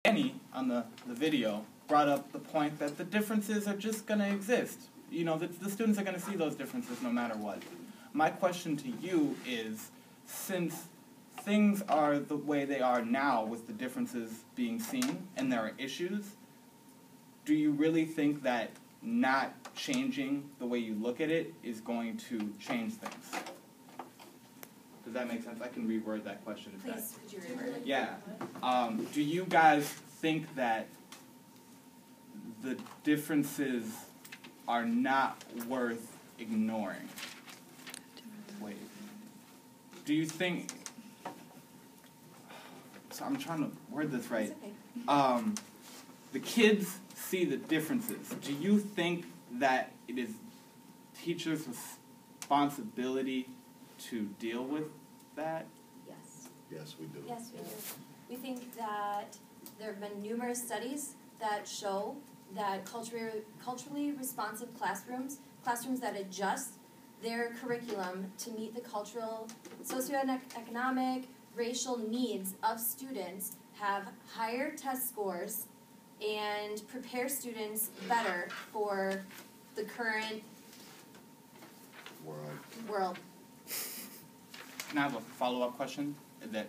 Annie, on the video, brought up the point that the differences are just going to exist. You know, the students are going to see those differences no matter what. My question to you is, since things are the way they are now with the differences being seen and there are issues, do you really think that not changing the way you look at it is going to change things? Does that make sense? I can reword that question. Please, could you reword it? Yeah. Do you guys think that the differences are not worth ignoring? Wait. Do you think... So I'm trying to word this right. It's okay. The kids see the differences. Do you think that it is teachers' responsibility to deal with that? Yes. Yes, we do. Yes, we do. We think that there have been numerous studies that show that culturally responsive classrooms that adjust their curriculum to meet the cultural, socioeconomic, racial needs of students have higher test scores and prepare students better for the current world. Can I have a follow-up question? Yes.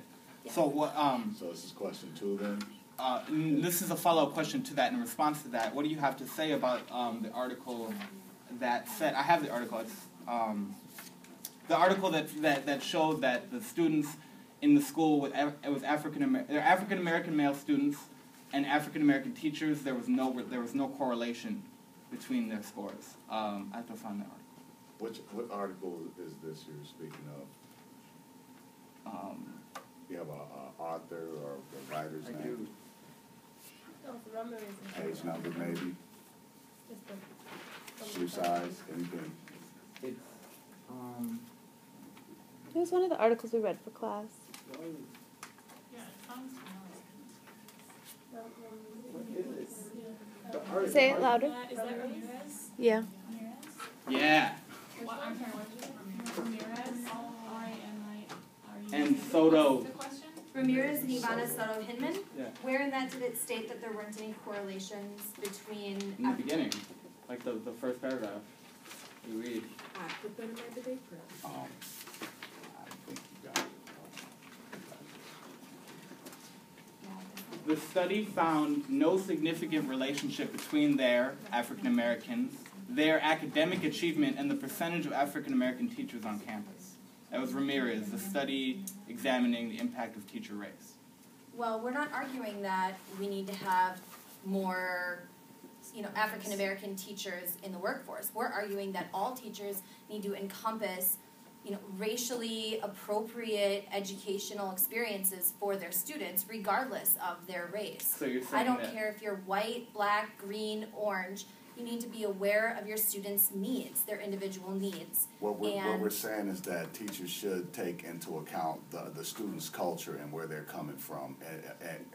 So what? So this is question 2 then? This is a follow-up question to that. In response to that, what do you have to say about the article that said? I have the article. It's the article that showed that the students in the school with African American male students and African American teachers, there was no correlation between their scores. I have to find that article. What article is this you're speaking of? You have a author or the writer's name? do. Page number maybe? Shoe size, anything? It's It was one of the articles we read for class. Yeah, it sounds familiar. Say it louder. Is that Ramirez? Yeah. Ramirez? yeah. What, I'm sorry, what is it? Ramirez? R-A-M-I-R-E. And Soto. What's the question? Ramirez and Ivana Soto Hinman. Yeah. Where in that did it state that there weren't any correlations between In the beginning, like the first paragraph, you read. I think you got it. The study found no significant relationship between their African Americans, their academic achievement, and the percentage of African American teachers on campus. That was Ramirez, the study examining the impact of teacher race. Well, we're not arguing that we need to have more, African American teachers in the workforce. We're arguing that all teachers need to encompass, racially appropriate educational experiences for their students, regardless of their race. So you're saying I don't that care if you're white, black, green, orange. You need to be aware of your students' needs, their individual needs. What we're saying is that teachers should take into account the students' culture and where they're coming from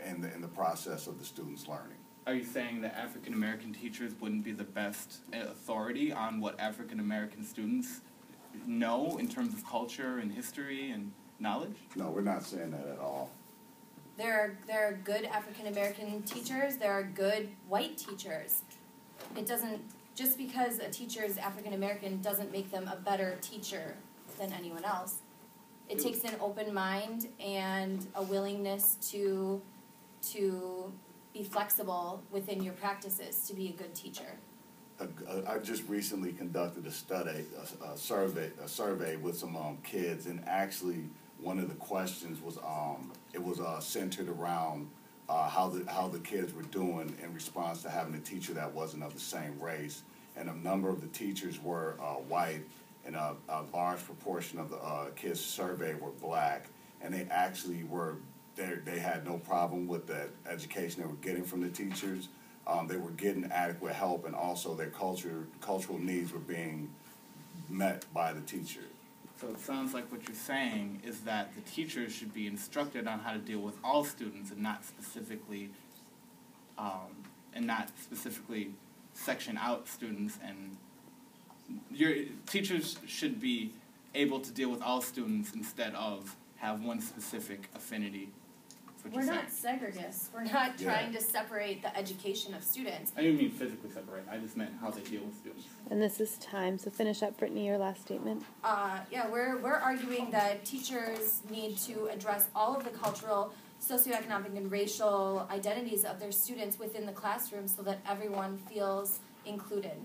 and in the process of the students' learning. Are you saying that African American teachers wouldn't be the best authority on what African American students know in terms of culture and history and knowledge? No, we're not saying that at all. There are good African American teachers. There are good white teachers. It doesn't, just because a teacher is African American doesn't make them a better teacher than anyone else. It takes an open mind and a willingness to be flexible within your practices to be a good teacher. I just recently conducted a survey with some kids, and actually one of the questions was it was centered around how the kids were doing in response to having a teacher that wasn't of the same race, and a number of the teachers were white, and a large proportion of the kids surveyed were black, and they actually were they had no problem with the education they were getting from the teachers. They were getting adequate help, and also their cultural needs were being met by the teacher. So it sounds like what you're saying is that the teachers should be instructed on how to deal with all students and not specifically section out students, and your teachers should be able to deal with all students instead of have one specific affinity What We're you're not segregists. We're not Yeah. trying to separate the education of students. I didn't mean physically separate. I just meant how they deal with students. And this is time, so finish up, Brittany, your last statement. We're arguing that teachers need to address all of the cultural, socioeconomic, and racial identities of their students within the classroom so that everyone feels included.